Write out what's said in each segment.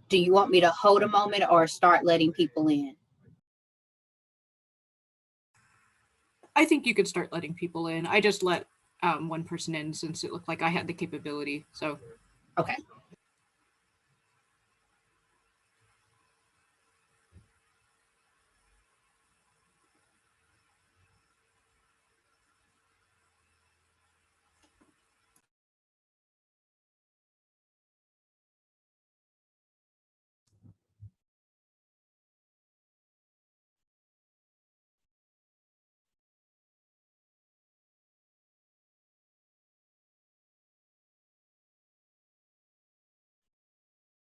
Do you want me to hold a moment or start letting people in? I think you could start letting people in. I just let one person in since it looked like I had the capability. So, okay.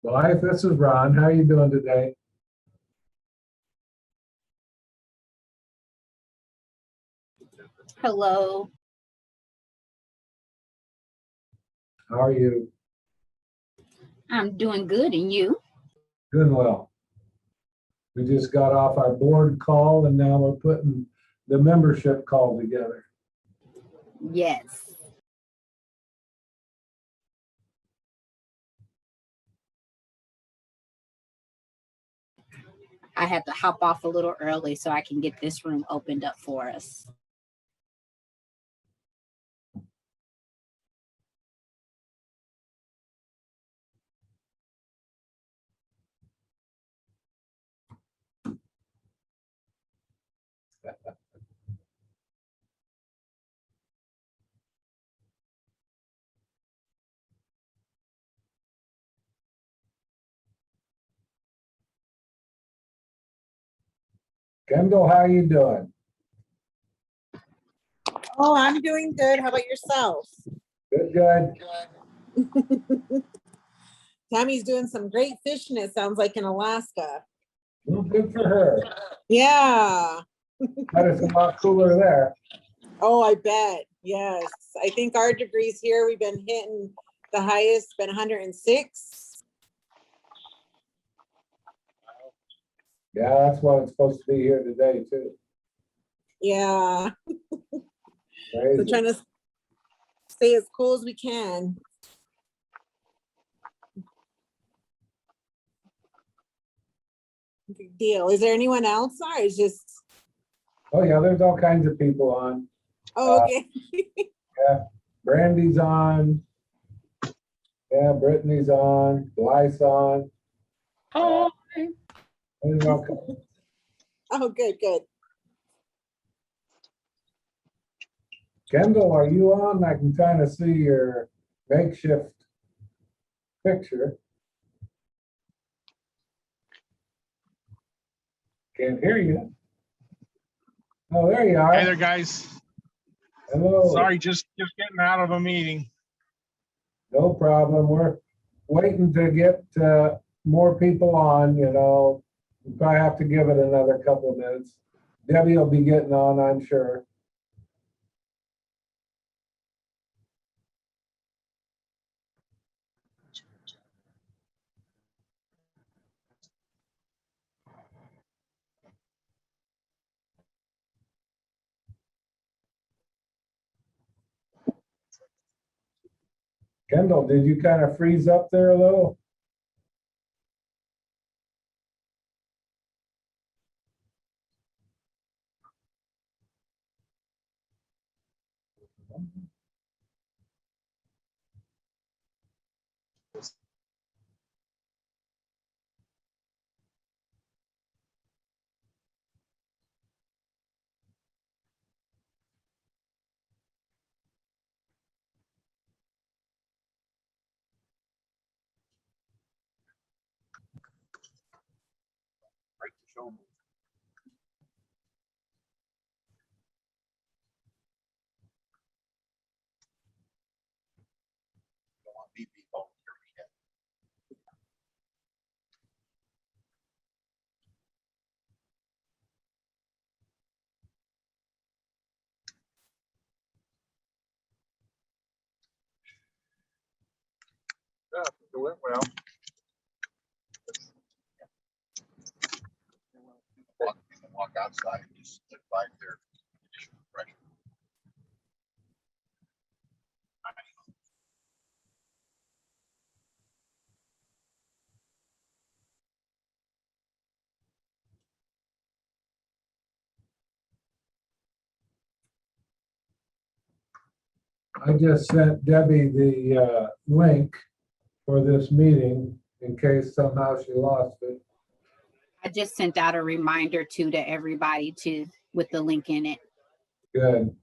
Life, this is Ron. How are you doing today? Hello. How are you? I'm doing good, and you? Doing well. We just got off our board call and now we're putting the membership call together. Yes. I had to hop off a little early so I can get this room opened up for us. Kendall, how are you doing? Oh, I'm doing good. How about yourself? Good, good. Tammy's doing some great fishing, it sounds like, in Alaska. Well, good for her. Yeah. But it's a lot cooler there. Oh, I bet. Yes. I think our degrees here, we've been hitting the highest, been 106. Yeah, that's what it's supposed to be here today, too. Yeah. Crazy. So trying to stay as cool as we can. Big deal. Is there anyone else, or is just? Oh, yeah, there's all kinds of people on. Oh, okay. Yeah, Brandy's on. Yeah, Brittany's on. Blythe's on. Oh. Oh, good, good. Kendall, are you on? I can kind of see your makeshift picture. Can't hear you. Oh, there you are. Hey there, guys. Hello. Sorry, just getting out of a meeting. No problem. We're waiting to get more people on, you know. We probably have to give it another couple of minutes. Debbie will be getting on, I'm sure. Kendall, did you kind of freeze up there a little? Yeah, it went well. Walk outside and just look like their condition pressure. I just sent Debbie the link for this meeting in case somehow she lost it. I just sent out a reminder to everybody with the link in it. Good.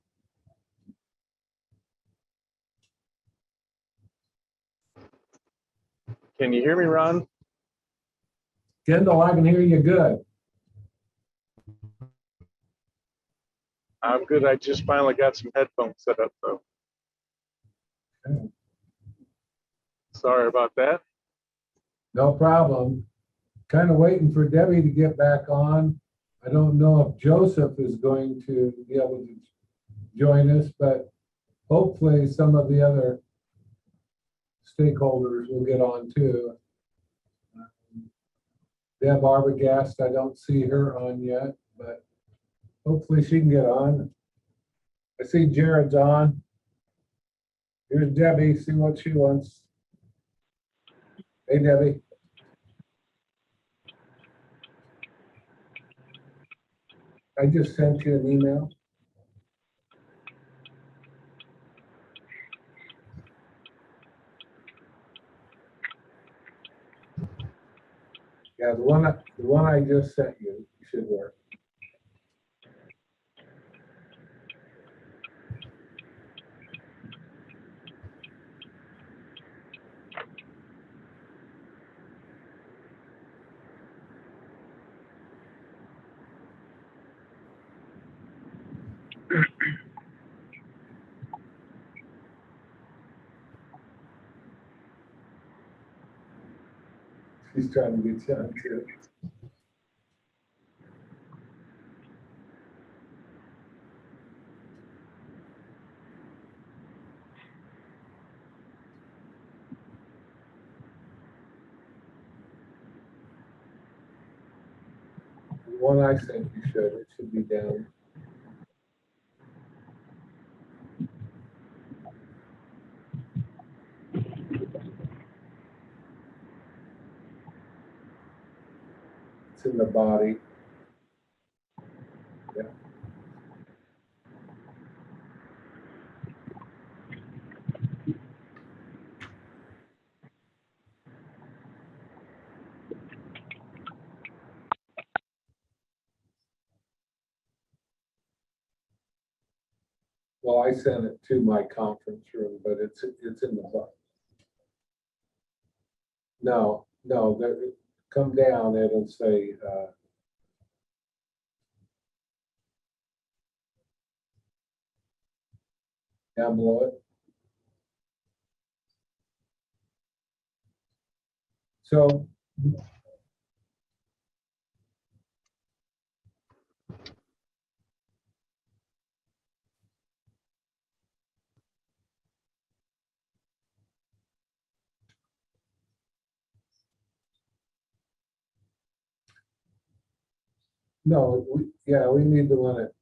Can you hear me, Ron? Kendall, I can hear you good. I'm good. I just finally got some headphones set up, though. Okay. Sorry about that. No problem. Kind of waiting for Debbie to get back on. I don't know if Joseph is going to be able to join us, but hopefully some of the other stakeholders will get on too. Deb Arbogast, I don't see her on yet, but hopefully she can get on. I see Jared's on. Here's Debbie, see what she wants. Hey, Debbie. I just sent you an email. Yeah, the one I just sent you should work. She's trying to get you on too. The one I sent you it should be down. It's in the body. Yeah. Well, I sent it to my conference room, but it's in the No, come down, it'll say, down below it. So, no, yeah, we need to limit.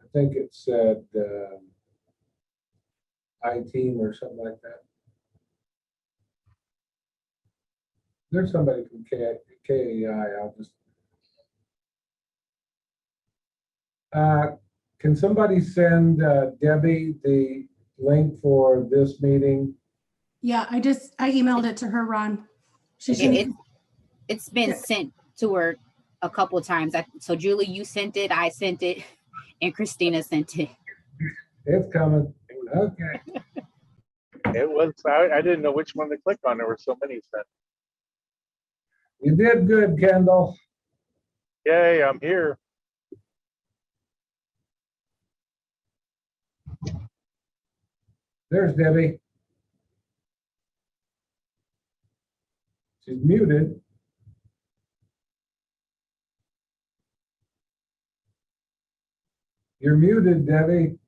I think it said I-team or something like that. There's somebody from KAI. I'll just. Can somebody send Debbie the link for this meeting? Yeah, I emailed it to her, Ron. She should. It's been sent to her a couple of times. So Julie, you sent it, I sent it, and Christina sent it. It's coming. Okay. It was, I didn't know which one to click on. There were so many sent. You did good, Kendall. Yay, I'm here. There's Debbie. She's muted. You're muted, Debbie.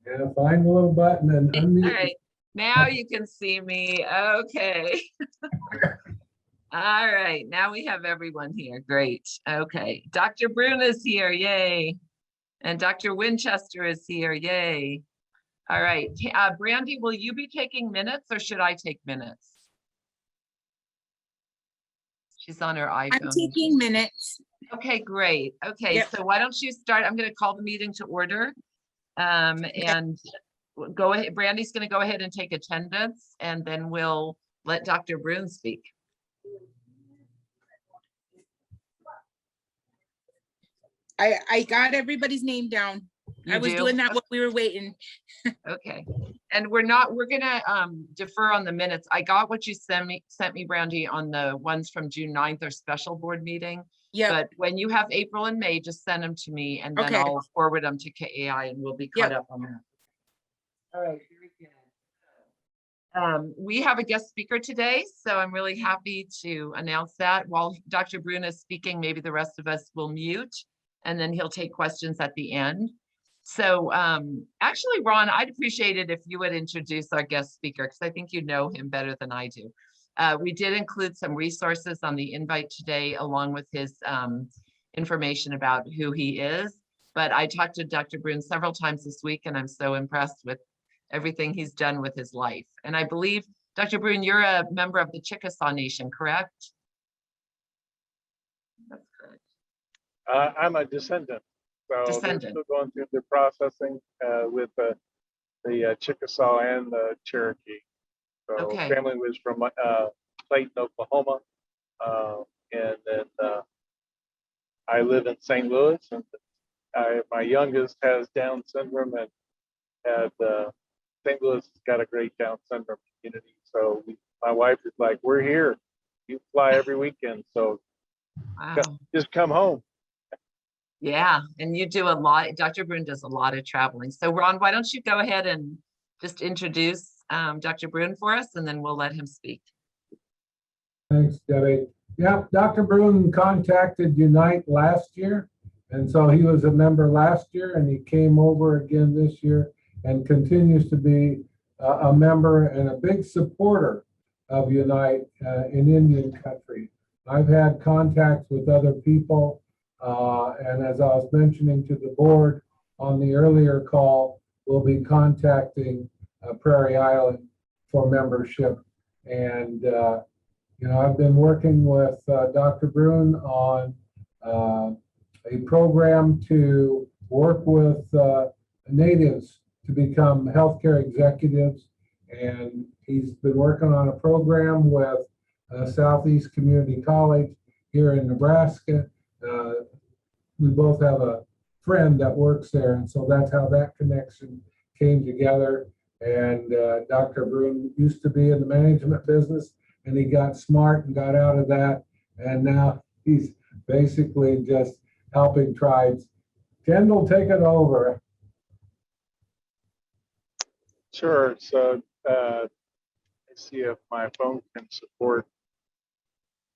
Yeah, find the little button and All unmute. right, now you can see me. Okay. All right, now we have everyone here. Great. Okay, Dr. Brun is here. Yay. And Dr. Winchester is here. Yay. All right, Brandy, will you be taking minutes or should I take minutes? She's on her iPhone. I'm taking minutes. Okay, great. Okay, Yep. so why don't you start? I'm going to call the meeting to order. And go ahead. Brandy's going to go ahead and take attendance, and then we'll let Dr. Brun speak. I got everybody's name down. I was doing that while we were waiting. Okay, and we're gonna defer on the minutes. I got what you sent me, Brandy, on the ones from June 9th, or special board meeting. Yeah. But when you have April and May, just send them to me, and then Okay. I'll forward them to KAI, and we'll be caught up on that. All right, here we go. We have a guest speaker today, so I'm really happy to announce that. While Dr. Brun is speaking, maybe the rest of us will mute, and then he'll take questions at the end. So actually, Ron, I'd appreciate it if you would introduce our guest speaker, because I think you know him better than I do. We did include some resources on the invite today, along with his information about who he is. But I talked to Dr. Brun several times this week, and I'm so impressed with everything he's done with his life. And I believe, Dr. Brun, you're a member of the Chickasaw Nation, correct? That's correct. I'm a descendant. So Descendant. they're still going through the processing with the Chickasaw and the Cherokee. So Okay. family was from Clayton, Oklahoma. And then I live in St. Louis, and my youngest has Down syndrome, and had St. Louis has got a great Down syndrome community. So my wife is like, we're here. You fly every weekend, so Wow. just come home. Yeah, and you do a lot. Dr. Brun does a lot of traveling. So Ron, why don't you go ahead and just introduce Dr. Brun for us, and then we'll let him speak. Thanks, Debbie. Yeah, Dr. Brun contacted U.N.I.T.E last year. And so he was a member last year, and he came over again this year. and continues to be a member and a big supporter of U.N.I.T.E in Indian country. I've had contacts with other people, and as I was mentioning to the board on the earlier call, we'll be contacting Prairie Island for membership. And I've been working with Dr. Brune on a program to work with natives to become healthcare executives. And he's been working on a program with Southeast Community College here in Nebraska. We both have a friend that works there, and so that's how that connection came together. And Dr. Brune used to be in the management business, and he got smart and got out of that, and now he's basically just helping tribes. Kendall, take it over. Sure. So let's see if my phone can support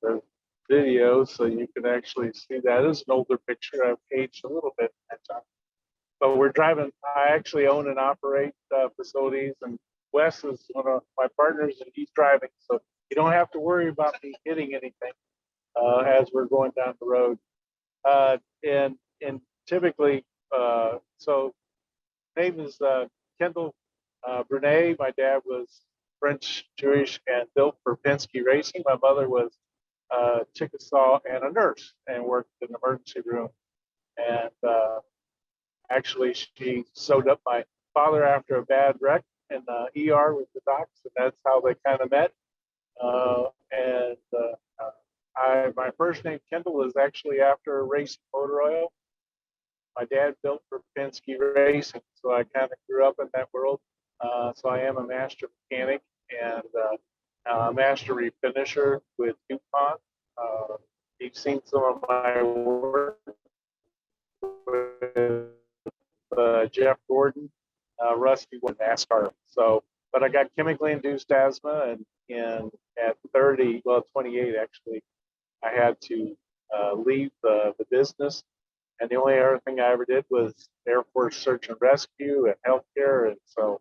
the video so you can actually see that. This is an older picture. I've aged a little bit at that time. But we're driving. I actually own and operate facilities, and Wes is one of my partners, and he's driving. So you don't have to worry about me hitting anything as we're going down the road. And typically, so name is Kendall Brune. My dad was French, Jewish, and built for Penske Racing. My mother was Chickasaw and a nurse and worked in the emergency room. And actually, she sewed up my father after a bad wreck in the ER with the docs, and that's how they kind of met. My first name Kendall is actually after racing motor oil. My dad built for Penske Racing, so I kind of grew up in that world. So I am a master mechanic and a master refinisher with DuPont. You've seen some of my work with Jeff Gordon, Rusty with NASCAR. So, but I got chemically induced asthma, and at 28 actually, I had to leave the business. And the only other thing I ever did was Air Force search and rescue and healthcare. And so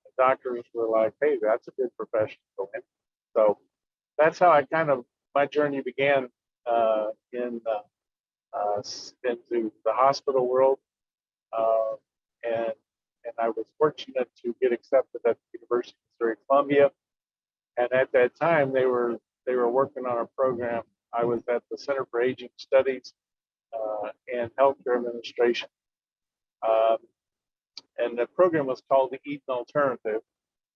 the doctors were like, hey, that's a good profession to go in. So that's how my journey began into the hospital world. And I was fortunate to get accepted at the University of Missouri Columbia. And at that time, they were working on a program. I was at the Center for Aging Studies and Healthcare Administration. And the program was called the Eden Alternative,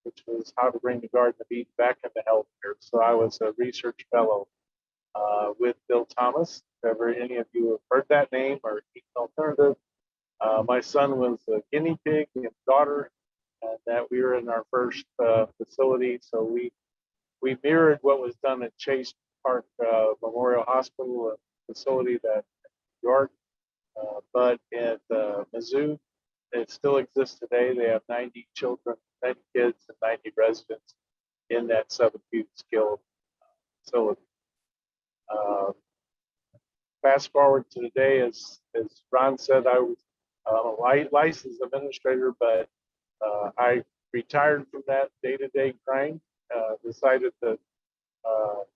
which was how to bring the Garden of Eden back into healthcare. So I was a research fellow with Bill Thomas. If ever any of you have heard that name or Eden Alternative, my son was a guinea pig and daughter, and that we were in our first facility. So we mirrored what was done at Chase Park Memorial Hospital, a facility that in New York, but at Mizzou, it still exists today. They have 90 children, 90 kids, and 90 residents in that subacute skilled facility. Fast forward to today, as Ron said, I was a licensed administrator, but I retired from that day-to-day grind. Decided that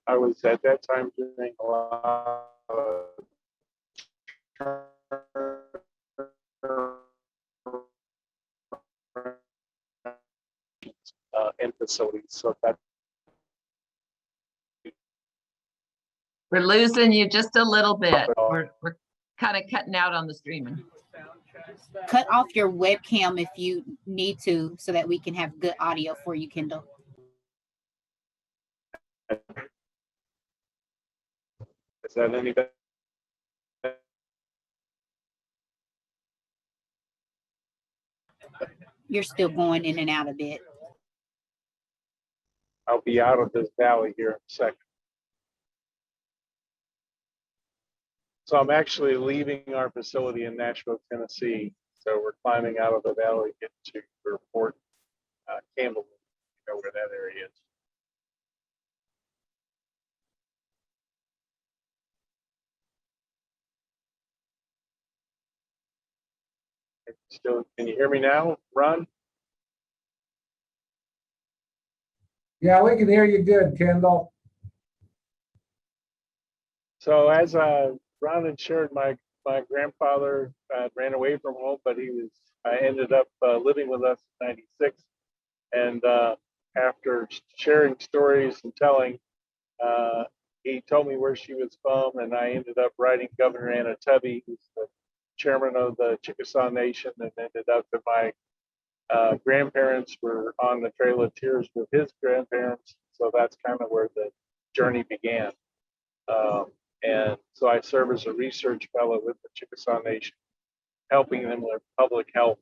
I was at that time doing a lot of in facilities. So that We're losing you just a little bit. We're kind of cutting out on the streaming. Cut off your webcam if you need to so that we can have good audio for you, Kendall. Is that any better? You're still going in and out a bit. I'll be out of this valley here in a second. So I'm actually leaving our facility in Nashville, Tennessee. So we're climbing out of the valley, getting to Fort Campbell, you know where that area is. Still, can you hear me now, Ron? Yeah, we can hear you good, Kendall. So as Ron had shared, my grandfather ran away from home, but he was ended up living with us in '96. And after sharing stories and telling, he told me where she was from, and I ended up writing Governor U.N.I.T.E, who's the chairman of the Chickasaw Nation, and ended up that my grandparents were on the Trail of Tears with his grandparents. So that's kind of where the journey began. And so I serve as a research fellow with the Chickasaw Nation, helping them with public health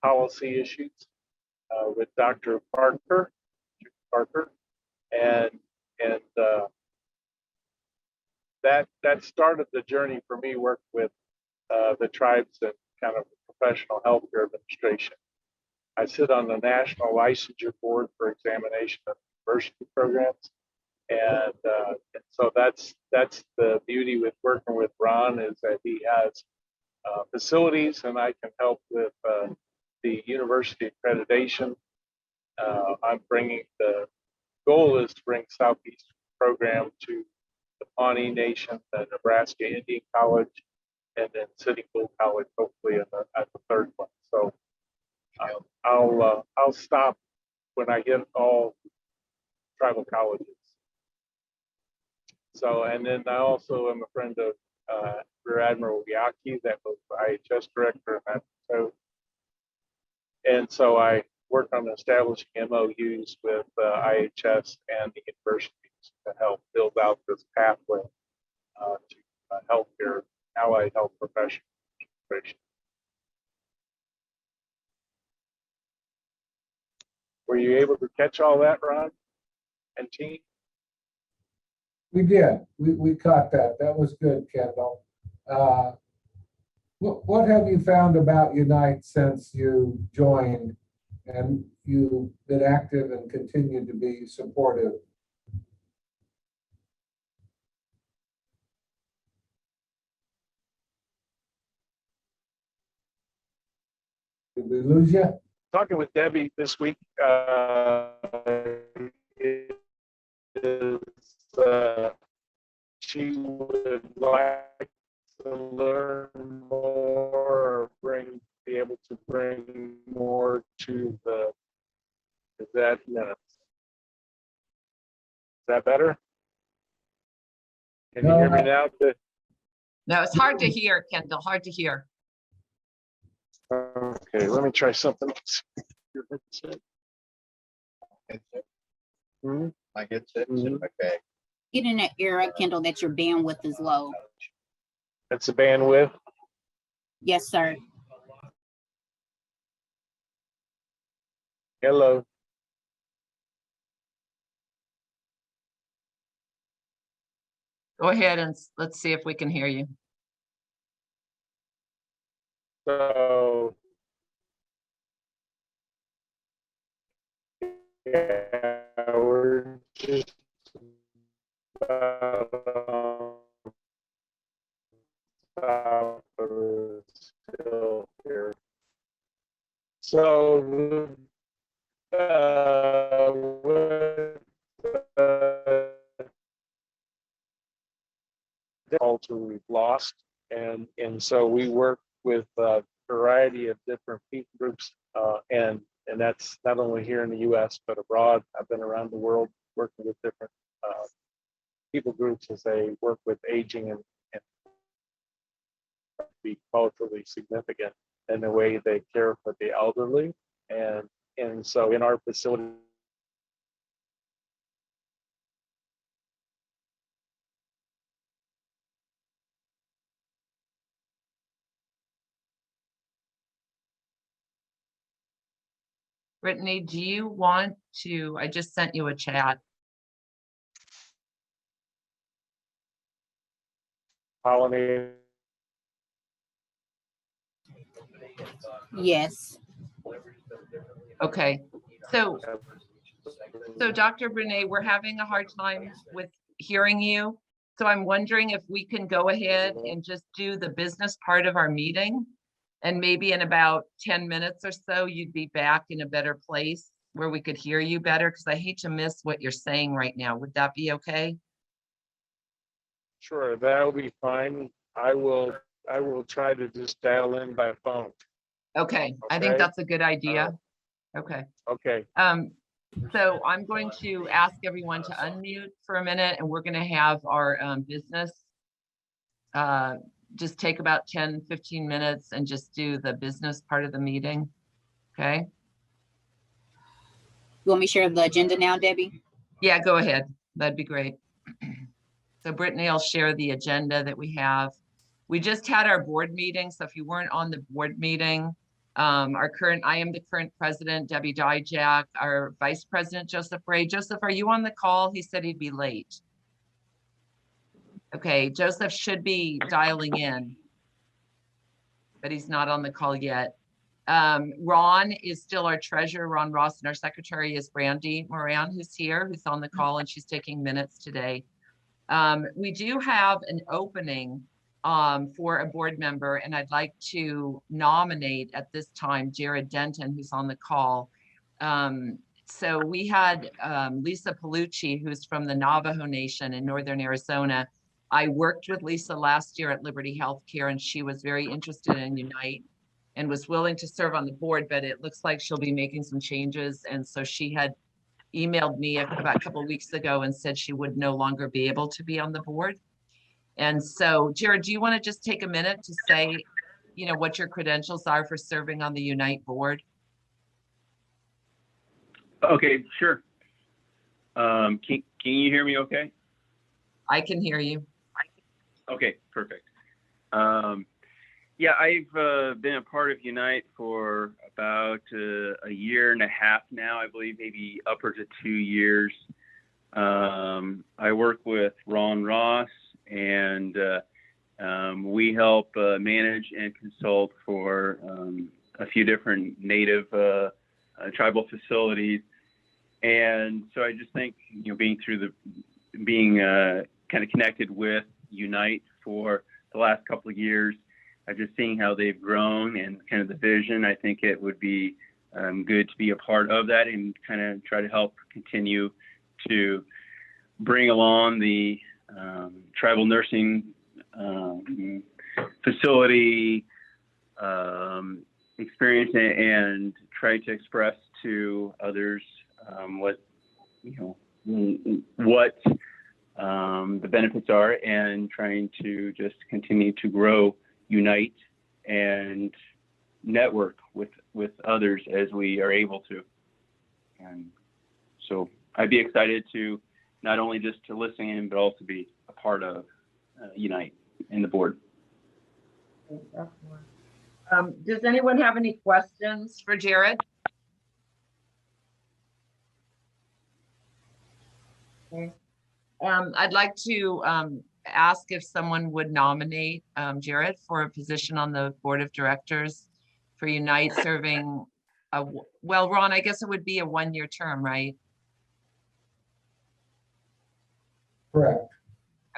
policy issues with Dr. Parker, and that started the journey for me working with the tribes and kind of professional healthcare administration. I sit on the National Licensure Board for examination of university programs. And so that's the beauty with working with Ron, is that he has facilities, and I can help with the university accreditation. I'm bringing the goal is to bring Southeast program to the Pawnee Nation, the Nebraska Indian College, and then Sitting Bull College, hopefully at the third one. So I'll stop when I get all tribal colleges. So, and then I also am a friend of Rear Admiral Yaki, that was IHS director in that. So, and so I work on establishing MOUs with IHS and the universities to help build out this pathway to healthcare, allied health professional. Were you able to catch all that, Ron and team? We did. We caught that. That was good, Kendall. What have you found about U.N.I.T.E since you joined, and you've been active and continue to be supportive? Did we lose you? Talking with Debbie this week, she would like to learn more, be able to bring more to the, is that minutes? Is that better? Can you hear me now? No, it's hard to hear, Kendall, hard to hear. Okay, let me try something else. My headset, Mhm. okay. Get in that era, Kendall, that your bandwidth is low. That's the bandwidth. Yes, sir. Hello. Go ahead and let's see if we can hear you. So, yeah, we're just about top of the hill here. So, with the culture we've lost, and so we work with a variety of different people groups, and that's not only here in the U.S. but abroad. I've been around the world working with different people groups as they work with aging and be culturally significant in the way they care for the elderly, and so in our facility. Brittany, do you want to, I just sent you a chat. Pollinate. Yes. Okay, so Dr. Brene, we're having a hard time with hearing you. So I'm wondering if we can go ahead and just do the business part of our meeting. And maybe in about 10 minutes or so, you'd be back in a better place where we could hear you better, because I hate to miss what you're saying right now. Would that be okay? Sure, that'll be fine. I will try to just dial in by phone. Okay, I think Okay. that's a good idea. Okay. Okay. So I'm going to ask everyone to unmute for a minute, and we're going to have our business just take about 10-15 minutes and just do the business part of the meeting. Okay. You want me to share the agenda now, Debbie? Yeah, go ahead. That'd be great. So Brittany will share the agenda that we have. We just had our board meeting. So if you weren't on the board meeting, I am the current president, Debbie Dijak, our vice president, Joseph Ray. Joseph, are you on the call? He said he'd be late. Okay, Joseph should be dialing in, but he's not on the call yet. Ron is still our treasurer, Ron Ross, and our secretary is Brandy Moran, who's here, who's on the call, and she's taking minutes today. We do have an opening for a board member, and I'd like to nominate at this time Jared Denton, who's on the call. So we had Lisa Palucci, who's from the Navajo Nation in Northern Arizona. I worked with Lisa last year at Liberty Healthcare, and she was very interested in U.N.I.T.E and was willing to serve on the board, but it looks like she'll be making some changes. And so she had emailed me about a couple of weeks ago and said she would no longer be able to be on the board. And so, Jared, do you want to just take a minute to say, you know, what your credentials are for serving on the U.N.I.T.E board? Okay, sure. Can you hear me okay? I can hear you. Okay, perfect. Yeah, I've been a part of U.N.I.T.E for about a year and a half now, I believe, maybe upwards of 2 years. I work with Ron Ross, and we help manage and consult for a few different Native tribal facilities. And so I just think, you know, being kind of connected with U.N.I.T.E for the last couple of years, I've just seen how they've grown and kind of the vision. I think it would be good to be a part of that and kind of try to help continue to bring along the tribal nursing facility experience and try to express to others what the benefits are, and trying to just continue to grow U.N.I.T.E and network with others as we are able to. And so I'd be excited to not only just to listen in, but also be a part of U.N.I.T E and the board. Does anyone have any questions for Jared? Okay. I'd like to ask if someone would nominate Jared for a position on the board of directors for U.N.I.T E, serving well, Ron, I guess it would be a 1-year term, right? Correct.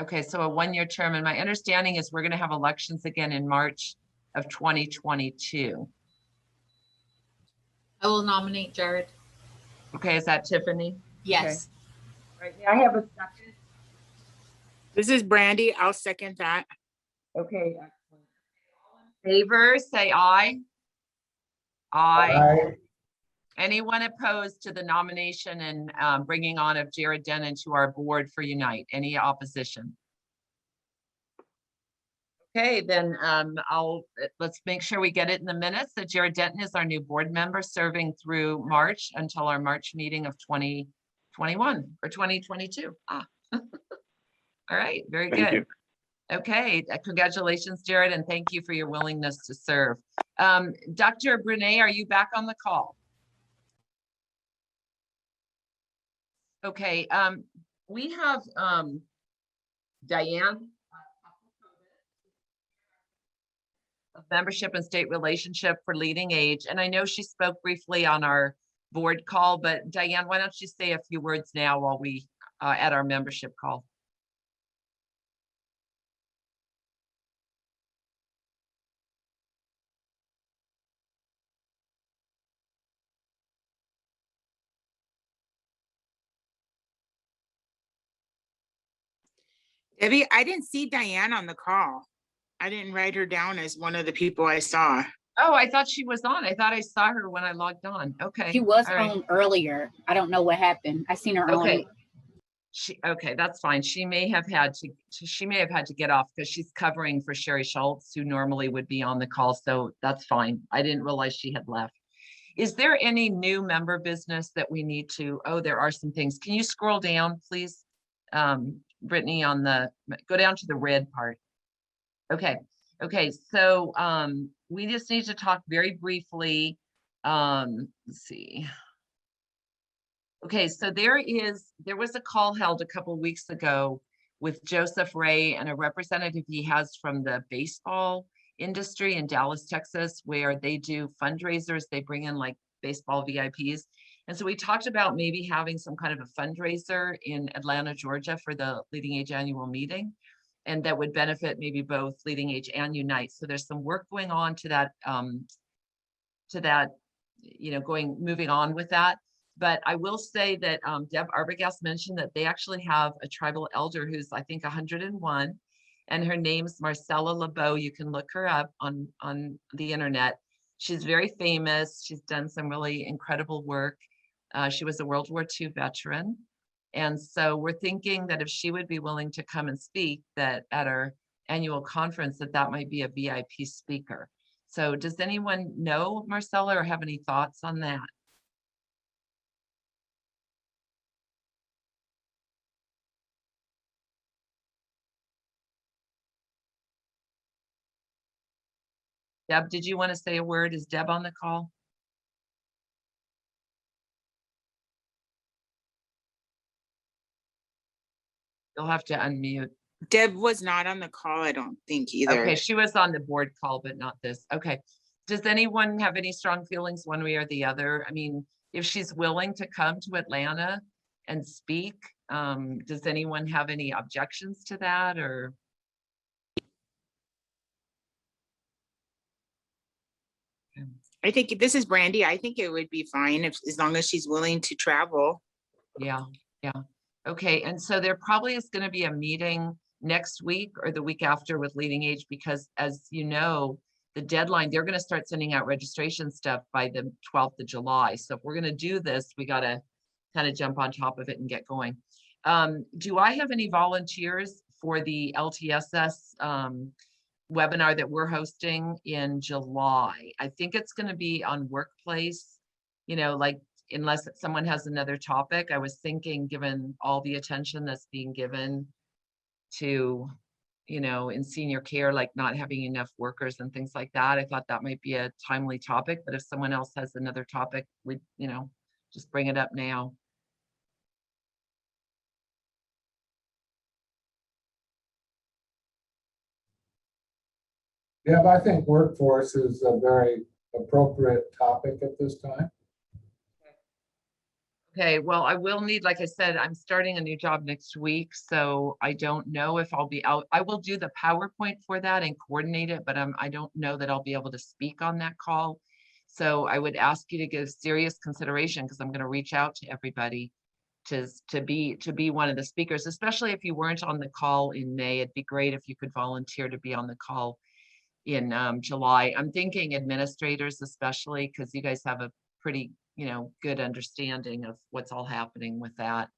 Okay, so a 1-year term, and my understanding is we're going to have elections again in March of 2022. I will nominate Jared. Okay, is that Tiffany? Yes. Okay. Right, I have a second. This is Brandy. I'll second that. Okay, excellent. All in favor, say aye. Aye. Aye. Anyone opposed to the nomination and bringing on of Jared Denton to our board for U.N.I.T E? Any opposition? Okay, then let's make sure we get it in the minutes that Jared Denton is our new board member, serving through March until our March meeting of 2021 or 2022. All right, very Thank good. you. Okay, congratulations, Jared, and thank you for your willingness to serve. Dr. Brene, are you back on the call? Okay, we have Diane of Membership and State Relationship for Leading Age, and I know she spoke briefly on our board call, but Diane, why don't you say a few words now while we at our membership call? Debbie, I didn't see Diane on the call. I didn't write her down as one of the people I saw. Oh, I thought she was on. I thought I saw her when I logged on. Okay. She was all right. on earlier. I don't know what happened. I seen her Okay. on. Okay, that's fine. She may have had to get off because she's covering for Sherry Schultz, who normally would be on the call. So that's fine. I didn't realize she had left. Is there any new member business that we need to, oh, there are some things. Can you scroll down, please? Brittany, go down to the red part. Okay. Okay. So we just need to talk very briefly. Let's see. Okay, so there was a call held a couple of weeks ago with Joseph Ray and a representative he has from the baseball industry in Dallas, Texas, where they do fundraisers. They bring in like baseball VIPs. And so we talked about maybe having some kind of a fundraiser in Atlanta, Georgia for the Leading Age annual meeting. And that would benefit maybe both Leading Age and U.N.I.T.E. So there's some work going on to that, moving on with that. But I will say that Deb Arbogast mentioned that they actually have a tribal elder who's, I think, 101, and her name's Marcella LeBeau. You can look her up on the internet. She's very famous. She's done some really incredible work. She was a World War II veteran. And so we're thinking that if she would be willing to come and speak, that at our annual conference, that might be a VIP speaker. So does anyone know Marcella or have any thoughts on that? Deb, did you want to say a word? Is Deb on the call? You'll have to unmute. Deb was not on the call, I don't think either. Okay, she was on the board call, but not this. Okay. Does anyone have any strong feelings one way or the other? I mean, if she's willing to come to Atlanta and speak, does anyone have any objections to that or? I think this is Brandy. I think it would be fine as long as she's willing to travel. Yeah, yeah. Okay, and so there probably is going to be a meeting next week or the week after with Leading Age, because as you know, the deadline, they're going to start sending out registration stuff by the 12th of July. So if we're going to do this, we got to kind of jump on top of it and get going. Do I have any volunteers for the LTSS webinar that we're hosting in July? I think it's going to be on workplace, like unless someone has another topic. I was thinking, given all the attention that's being given to, in senior care, like not having enough workers and things like that, I thought that might be a timely topic. But if someone else has another topic, we, just bring it up now. Yeah, but I think workforce is a very appropriate topic at this time. Okay, well, I will need, like I said, I'm starting a new job next week, so I don't know if I'll be out. I will do the PowerPoint for that and coordinate it, but I don't know that I'll be able to speak on that call. So I would ask you to give serious consideration, because I'm going to reach out to everybody to be one of the speakers, especially if you weren't on the call in May. It'd be great if you could volunteer to be on the call in July. I'm thinking administrators, especially because you guys have a pretty good understanding of what's all happening with that.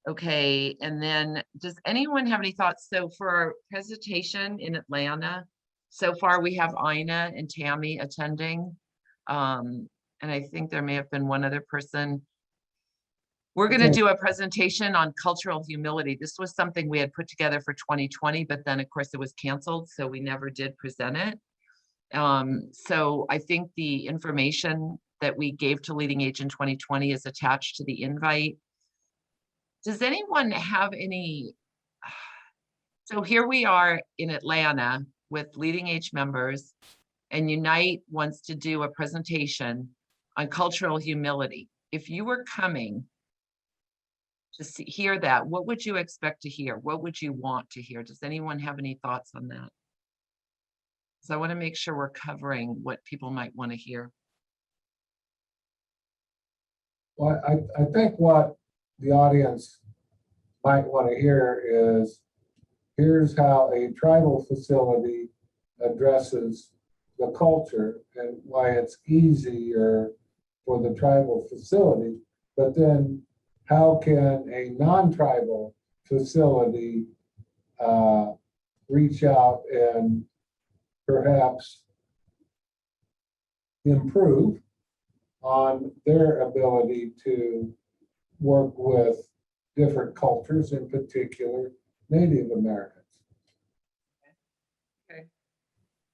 Okay, and then does anyone have any thoughts? So for our presentation in Atlanta, so far we have Ina and Tammy attending. And I think there may have been one other person. We're going to do a presentation on cultural humility. This was something we had put together for 2020, but then of course it was canceled, so we never did present it. So I think the information that we gave to Leading Age in 2020 is attached to the invite. Does anyone have any? So here we are in Atlanta with Leading Age members, and U.N.I.T.E wants to do a presentation on cultural humility. If you were coming to hear that, what would you expect to hear? What would you want to hear? Does anyone have any thoughts on that? So I want to make sure we're covering what people might want to hear. Well, I think what the audience might want to hear is, here's how a tribal facility addresses the culture and why it's easier for the tribal facility. But then how can a non-tribal facility reach out and perhaps improve on their ability to work with different cultures, in particular Native Americans?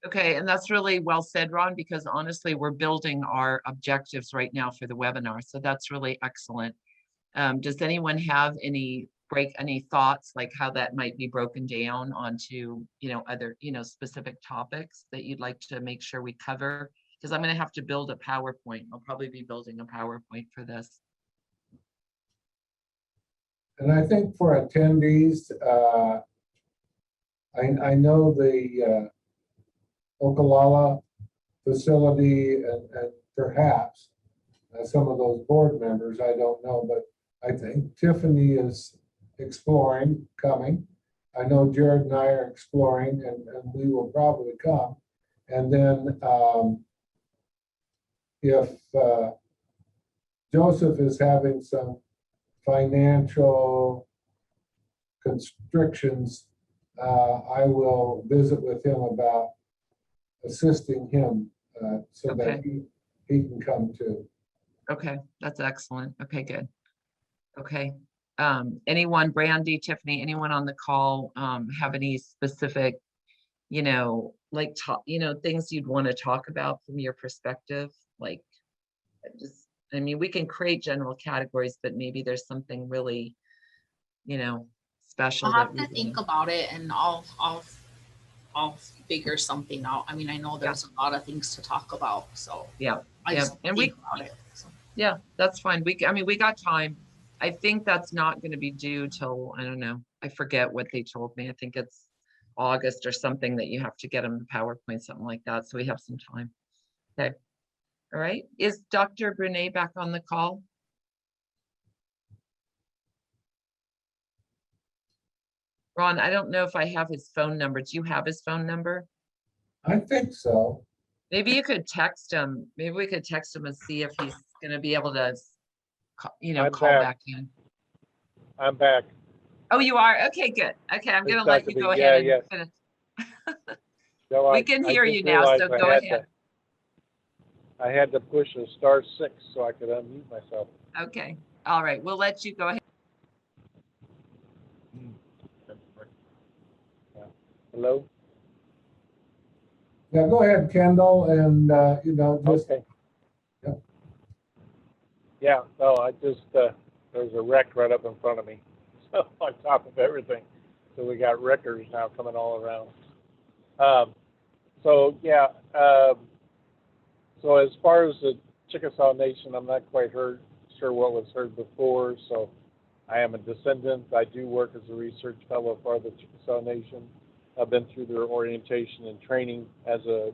Okay, and that's really well said, Ron, because honestly, we're building our objectives right now for the webinar. So that's really excellent. Does anyone have any thoughts, like how that might be broken down onto, other, specific topics that you'd like to make sure we cover? Because I'm going to have to build a PowerPoint. I'll probably be building a PowerPoint for this. And I think for attendees, I know the Okalala facility and perhaps some of those board members, I don't know, but I think Tiffany is exploring coming. I know Jared and I are exploring, and we will probably come. And then if Joseph is having some financial constrictions, I will visit with him about assisting him so that he can come too. Okay, that's excellent. Okay, good. Okay. Anyone, Brandy, Tiffany, anyone on the call have any specific, like things you'd want to talk about from your perspective? Like, we can create general categories, but maybe there's something really, special. I'll have to think about it, and I'll figure something out. I know there's a lot of things to talk about, so yeah, just think about it. So. Yeah, that's fine. We got time. I think that's not going to be due till, I don't know. I forget what they told me. I think it's August or something that you have to get them the PowerPoint, something like that. So we have some time. Okay. All right. Is Dr. Brunet back on the call? Ron, I don't know if I have his phone number. Do you have his phone number? I think so. Maybe you could text him. Maybe we could text him and see if he's going to be able to, call back in. I'm back. Oh, you are? Okay, good. Okay, I'm going to It's let Dr. you B. go Yeah, ahead yes. and finish. No, We can hear just you now, so realized go ahead. I had to push a *6 so I could unmute myself. Okay. All right. We'll let you go ahead. Hello? Yeah, go ahead, Kendall, and just. Okay. Yep. Yeah, no, I just, there's a wreck right up in front of me. So on top of everything. So we got wreckers now coming all around. So as far as the Chickasaw Nation, I'm not quite sure what was heard before. So I am a descendant. I do work as a research fellow for the Chickasaw Nation. I've been through their orientation and training as a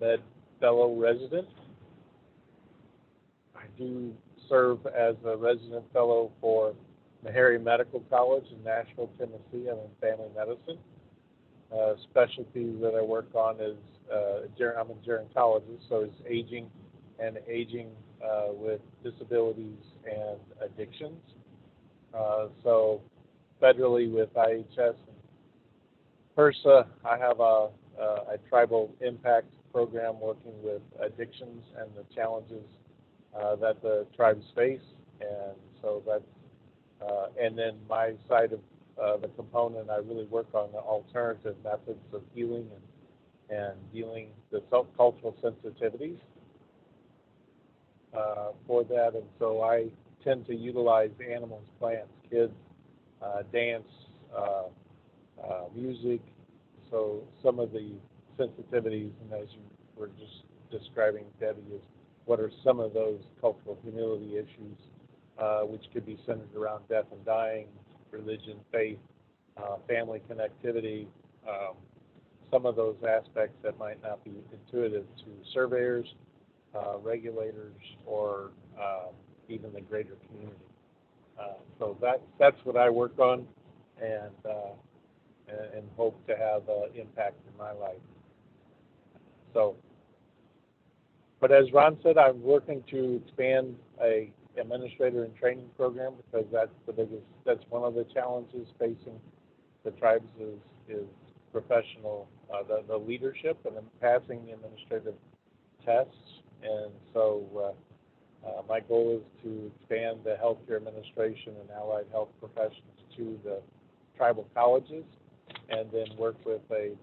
med fellow resident. I do serve as a resident fellow for Meharry Medical College in Nashville, Tennessee. I'm in family medicine. Specialty that I work on is I'm a gerontologist, so it's aging with disabilities and addictions. So federally with IHS and HRSA, I have a tribal impact program working with addictions and the challenges that the tribes face, and so that's and then my side of the component, I really work on the alternative methods of healing and dealing with cultural sensitivities for that, and so I tend to utilize animals, plants, kids, dance, music. So some of the sensitivities, and as you were just describing, Debbie, is what are some of those cultural humility issues, which could be centered around death and dying, religion, faith, family connectivity, some of those aspects that might not be intuitive to surveyors, regulators, or even the greater community. So that's what I work on, and hope to have an impact in my life. So, but as Ron said, I'm working to expand a administrator and training program, because that's one of the challenges facing the tribes is professional, the leadership and then passing the administrative tests. And so my goal is to expand the healthcare administration and allied health professions to the tribal colleges, and then work with a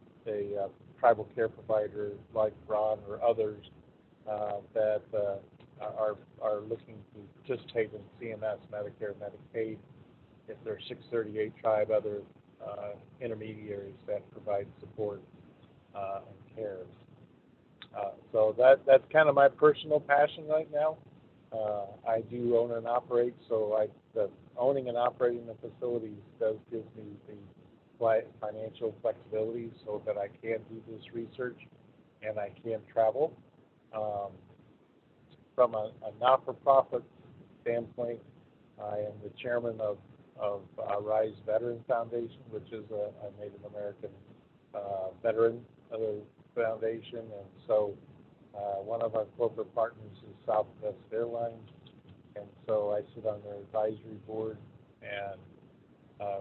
tribal care provider like Ron or others that are looking to participate in CMS, Medicare, Medicaid, if they're 638 tribe, other intermediaries that provide support and care. So that's kind of my personal passion right now. I do own and operate, so owning and operating the facilities does give me the financial flexibility so that I can do this research and I can travel. From a not-for-profit standpoint, I am the chairman of Rise Veteran Foundation, which is a Native American veteran foundation, and so one of our corporate partners is Southwest Airlines, and so I sit on their advisory board, and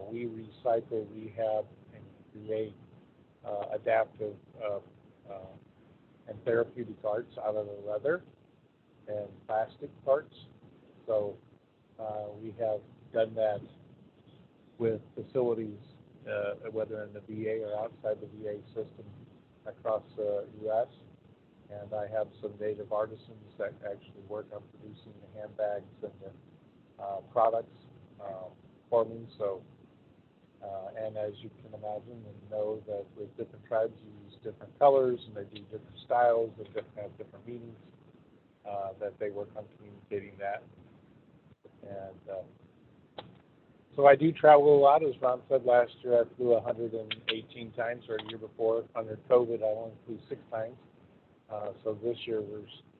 we recycle, rehab, and create adaptive and therapeutic arts out of the leather and plastic parts. So we have done that with facilities, whether in the VA or outside the VA system across the U.S. And I have some native artisans that actually work on producing the handbags and the products for me. So, and as you can imagine and know, that with different tribes you use different colors and they do different styles and have different meanings, that they work on communicating that. And so I do travel a lot. As Ron said, last year I flew 118 times, or a year before. Under COVID, I only flew 6 times. So this year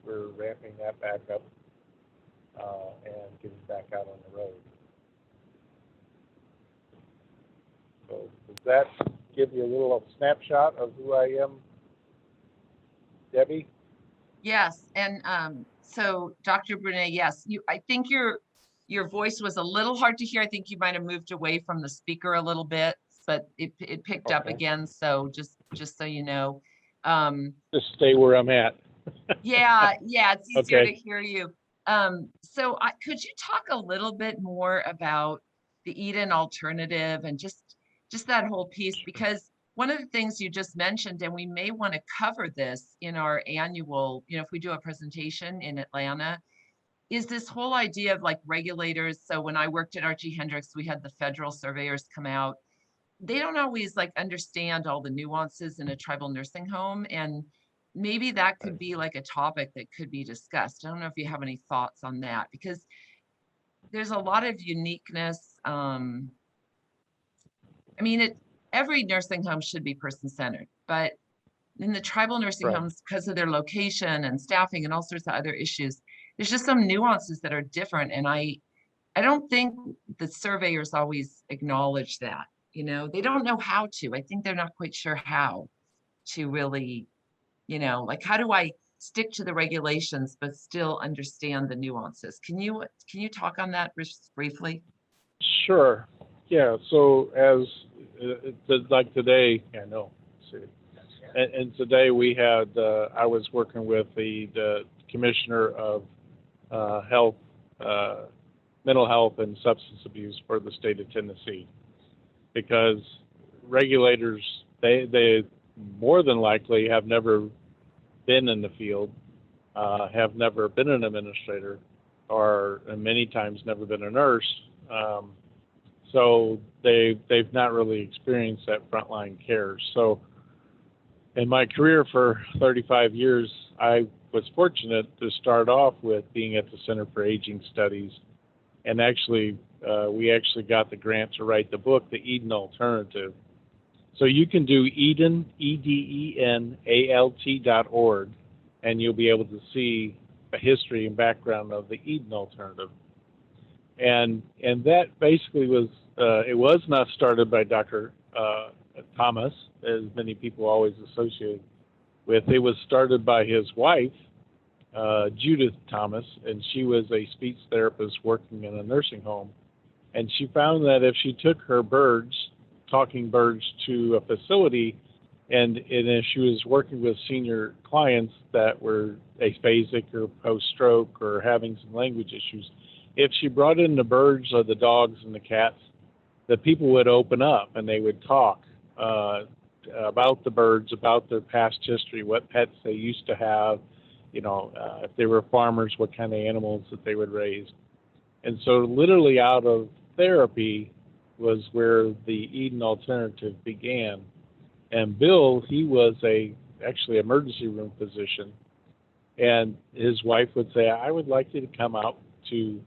we're ramping that back up and getting back out on the road. So does that give you a little snapshot of who I am, Debbie? Yes, and so Dr. Brunet, yes, I think your voice was a little hard to hear. I think you might have moved away from the speaker a little bit, but it picked up again. So just so you know. Just stay where I'm at. Yeah, it's easier Okay. to hear you. So could you talk a little bit more about the Eden alternative and just that whole piece? Because one of the things you just mentioned, and we may want to cover this in our annual, if we do a presentation in Atlanta, is this whole idea of like regulators. So when I worked at Archie Hendricks, we had the federal surveyors come out. They don't always like understand all the nuances in a tribal nursing home, and maybe that could be like a topic that could be discussed. I don't know if you have any thoughts on that, because there's a lot of uniqueness. I mean, every nursing home should be person-centered, but in the tribal nursing homes, because of their location and staffing and all sorts of other issues, there's just some nuances that are different. And I don't think the surveyors always acknowledge that. They don't know how to. I think they're not quite sure how to really, like, how do I stick to the regulations but still understand the nuances? Can you talk on that briefly? Sure. Yeah. So as like today, I know. And today we had I was working with the commissioner of health, mental health, and substance abuse for the state of Tennessee, because regulators they more than likely have never been in the field, have never been an administrator, or many times never been a nurse. So they've not really experienced that frontline care. So in my career for 35 years, I was fortunate to start off with being at the Center for Aging Studies, and actually we actually got the grant to write the book, The Eden Alternative. So you can do Eden, EDENALT.org, and you'll be able to see a history and background of the Eden Alternative. and that basically was, it was not started by Dr. Thomas, as many people always associate with. It was started by his wife, Judith Thomas, and she was a speech therapist working in a nursing home. And she found that if she took her birds, talking birds, to a facility, and if she was working with senior clients that were aphasic or post-stroke or having some language issues, if she brought in the birds or the dogs and the cats, the people would open up and they would talk about the birds, about their past history, what pets they used to have, if they were farmers, what kind of animals that they would raise. And so literally out of therapy was where the Eden Alternative began. And Bill, he was actually emergency room physician, and his wife would say, I would like you to come out to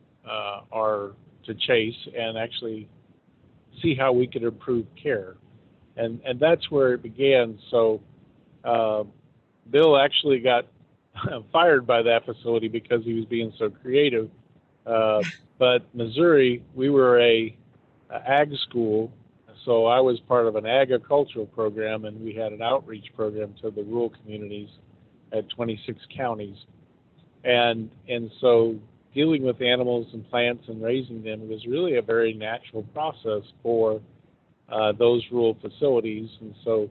Chase and actually see how we could improve care. And that's where it began. So Bill actually got fired by that facility because he was being so creative. But Missouri, we were a ag school, so I was part of an agricultural program, and we had an outreach program to the rural communities at 26 counties. And so dealing with animals and plants and raising them was really a very natural process for those rural facilities. And so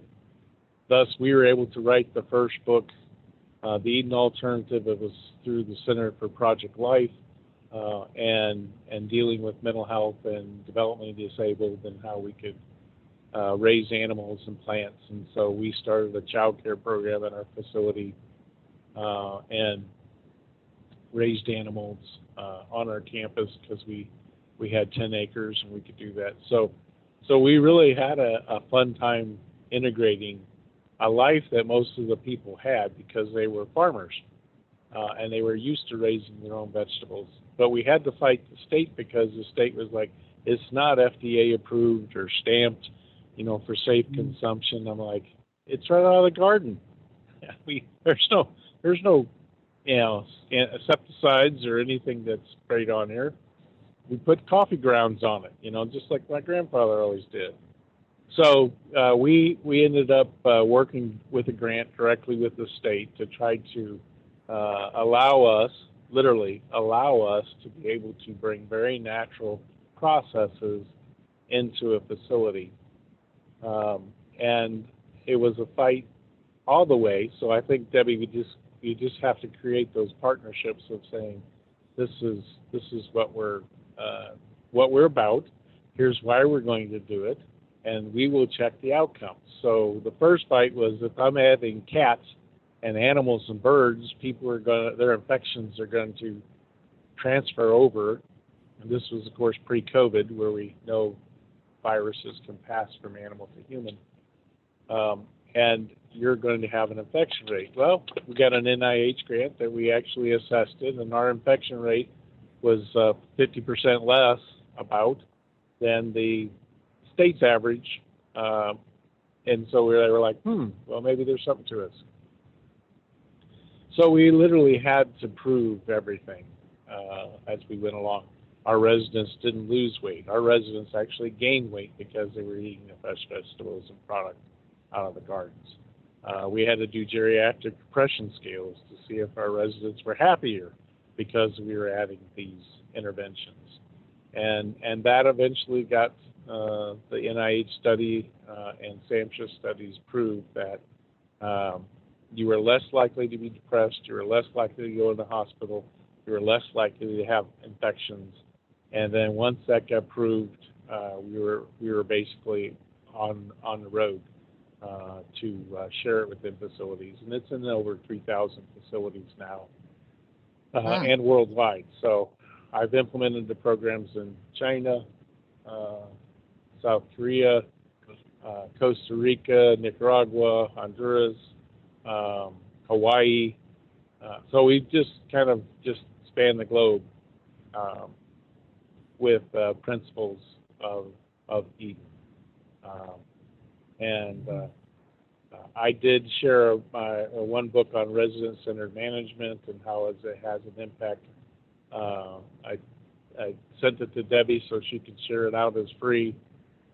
thus we were able to write the first book, The Eden Alternative. It was through the Center for Project Life, and dealing with mental health and developmentally disabled and how we could raise animals and plants. And so we started a child care program at our facility and raised animals on our campus because we had 10 acres and we could do that. So we really had a fun time integrating a life that most of the people had because they were farmers and they were used to raising their own vegetables. But we had to fight the state because the state was like, it's not FDA approved or stamped, for safe consumption. I'm like, it's right out of the garden. There's no insecticides or anything that's sprayed on here. We put coffee grounds on it, just like my grandfather always did. So we ended up working with a grant directly with the state to try to literally allow us to be able to bring very natural processes into a facility. And it was a fight all the way. So I think, Debbie, you just have to create those partnerships of saying, this is what we're about. Here's why we're going to do it, and we will check the outcomes. So the first fight was, if I'm adding cats and animals and birds, their infections are going to transfer over. And this was, of course, pre-COVID, where we know viruses can pass from animal to human. And you're going to have an infection rate. Well, we got an NIH grant that we actually assessed it, and our infection rate was 50% less than the state's average. And so they were like, well, maybe there's something to us. So we literally had to prove everything as we went along. Our residents didn't lose weight. Our residents actually gained weight because they were eating the fresh vegetables and product out of the gardens. We had to do geriatric depression scales to see if our residents were happier because we were adding these interventions. And that eventually got the NIH study and SAMHSA studies proved that you were less likely to be depressed, you were less likely to go in the hospital, you were less likely to have infections. And then once that got proved, we were basically on the road to share it within facilities. And it's in over 3,000 facilities now and worldwide. So I've implemented the programs in China, South Korea, Costa Rica, Nicaragua, Honduras, Hawaii. So we've just kind of spanned the globe with principles of Eden. I did share my one book on resident-centered management and how it has an impact. I sent it to Debbie so she can share it out as free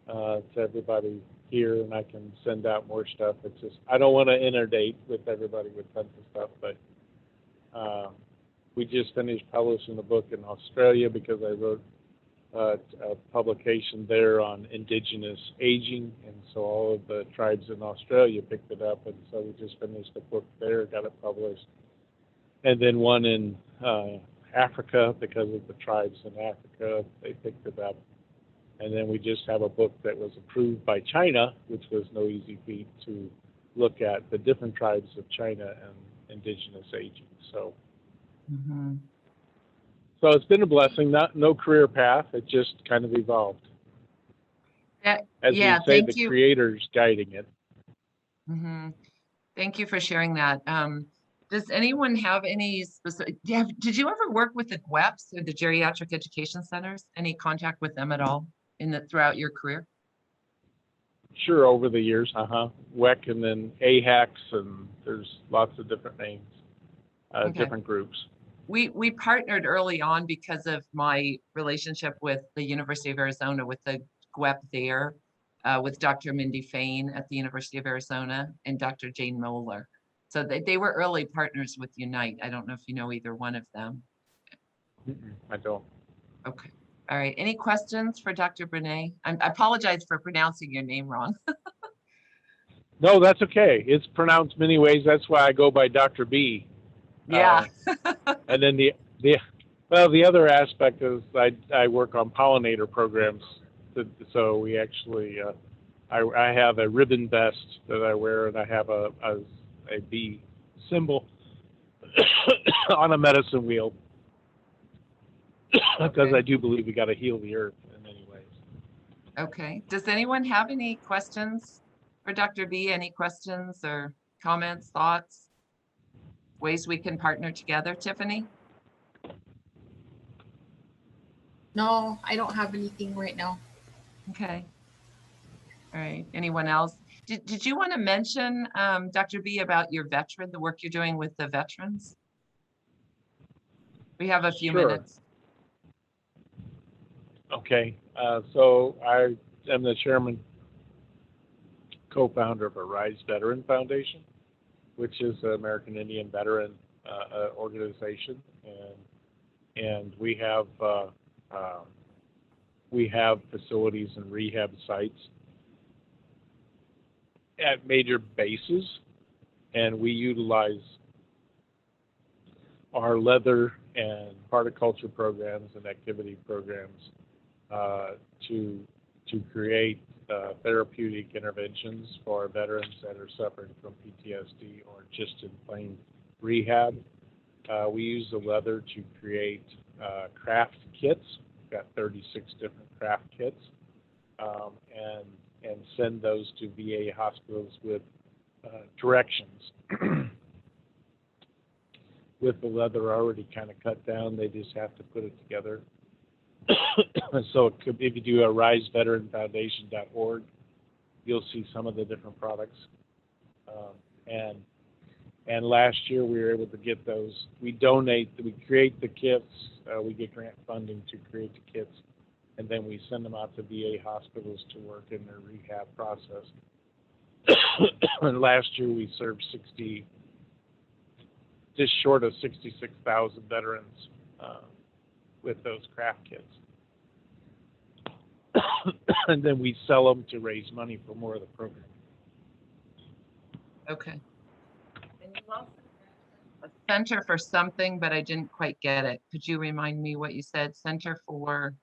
to everybody here, and I can send out more stuff. It's just, I don't want to inundate with everybody with tons of stuff, but we just finished publishing a book in Australia because I wrote a publication there on indigenous aging, and so all of the tribes in Australia picked it up, and so we just finished a book there, got it published. And then one in Africa, because of the tribes in Africa, they picked it up. And then we just have a book that was approved by China, which was no easy feat, to look at the different tribes of China and indigenous aging. So, so it's been a blessing. No career path. It just kind of evolved. As yeah, we say, thank the you. creator's guiding it. Thank you for sharing that. Does anyone have any specific, did you ever work with the GWEPs or the Geriatric Education Centers? Any contact with them at all throughout your career? Sure, over the years, WEC and then AHACs, and there's lots of different names, different groups. We partnered early on because of my relationship with the University of Arizona, with the GWEP there, with Dr. Mindy Fain at the University of Arizona and Dr. Jane Moeller. So they were early partners with U.N.I.T E. I don't know if you know either one of them. I don't. Okay. All right. Any questions for Dr. Brene? I apologize for pronouncing your name wrong. No, that's okay. It's pronounced many ways. That's why I go by Dr. B. Yeah. And then the other aspect is I work on pollinator programs. So we actually, I have a ribbon vest that I wear, and I have a bee symbol on a medicine wheel, because I do believe we got to heal the earth in many ways. Okay. Does anyone have any questions for Dr. B? Any questions or comments, thoughts, ways we can partner together? Tiffany? No, I don't have anything right now. Okay. All right. Anyone else? Did you want to mention, Dr. B, about your the work you're doing with the veterans? We have a few minutes. Okay. So I am the chairman, co-founder of a Rise Veteran Foundation, which is an American Indian veteran organization, and we have facilities and rehab sites at major bases, and we utilize our leather and horticulture programs and activity programs to create therapeutic interventions for veterans that are suffering from PTSD or just in plain rehab. We use the leather to create craft kits. We've got 36 different craft kits, and send those to VA hospitals with directions. With the leather already kind of cut down, they just have to put it together. So it could, if you do a riseveteranfoundation.org, you'll see some of the different products. And last year we were able to get those. We create the kits, we get grant funding to create the kits, and then we send them out to VA hospitals to work in their rehab process. And last year we served just short of 66,000 veterans with those craft kits. And then we sell them to raise money for more of the program. Okay. And you also a center for something, but I didn't quite get it. Could you remind me what you said? Center for?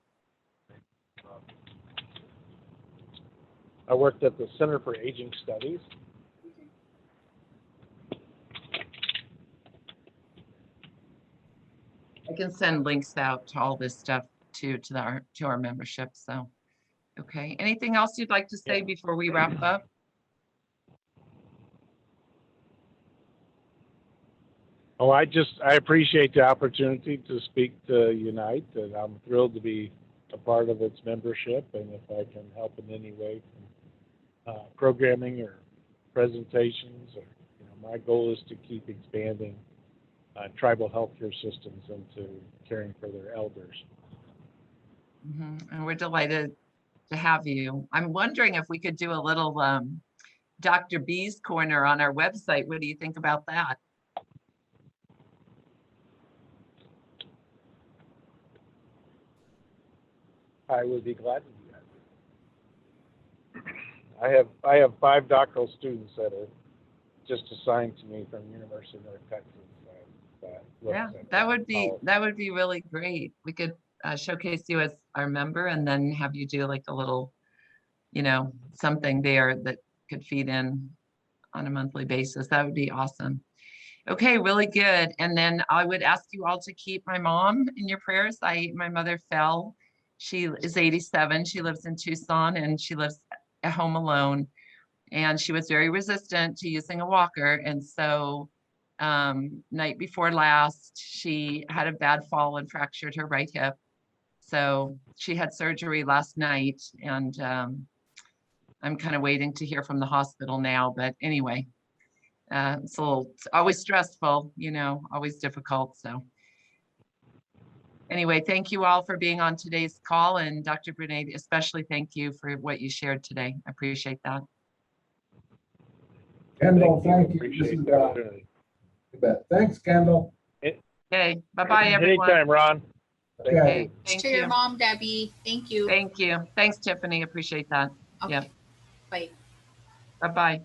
I worked at the Center for Aging Studies. I can send links out to all this stuff to our membership. So, okay. Anything else you'd like to say before we wrap up? Oh, I appreciate the opportunity to speak to U.N.I.T E, and I'm thrilled to be a part of its membership. And if I can help in any way from programming or presentations, or my goal is to keep expanding tribal healthcare systems into caring for their elders. And we're delighted to have you. I'm wondering if we could do a little Dr. B's corner on our website. What do you think about that? I would be glad to do that. I have 5 doctoral students that are just assigned to me from University of North Texas. Yeah, that would be really great. We could showcase you as our member and then have you do like a little, something there that could feed in on a monthly basis. That would be awesome. Okay, really good. And then I would ask you all to keep my mom in your prayers. My mother fell. She is 87. She lives in Tucson and she lives at home alone. And she was very resistant to using a walker. And so night before last, she had a bad fall and fractured her right hip. So she had surgery last night and I'm kind of waiting to hear from the hospital now. But anyway, it's always stressful, always difficult. So anyway, thank you all for being on today's call. And Dr. Brunade, especially thank you for what you shared today. I appreciate that. Kendall, thank you. Appreciate This is, the opportunity. you bet. Thanks, Kendall. Okay, bye-bye, everyone. Anytime, Ron. Okay. Okay, Thanks thank to your you. mom, Debbie. Thank you. Thank you. Thanks, Tiffany. Appreciate that. Okay. Yeah. Bye. Bye-bye.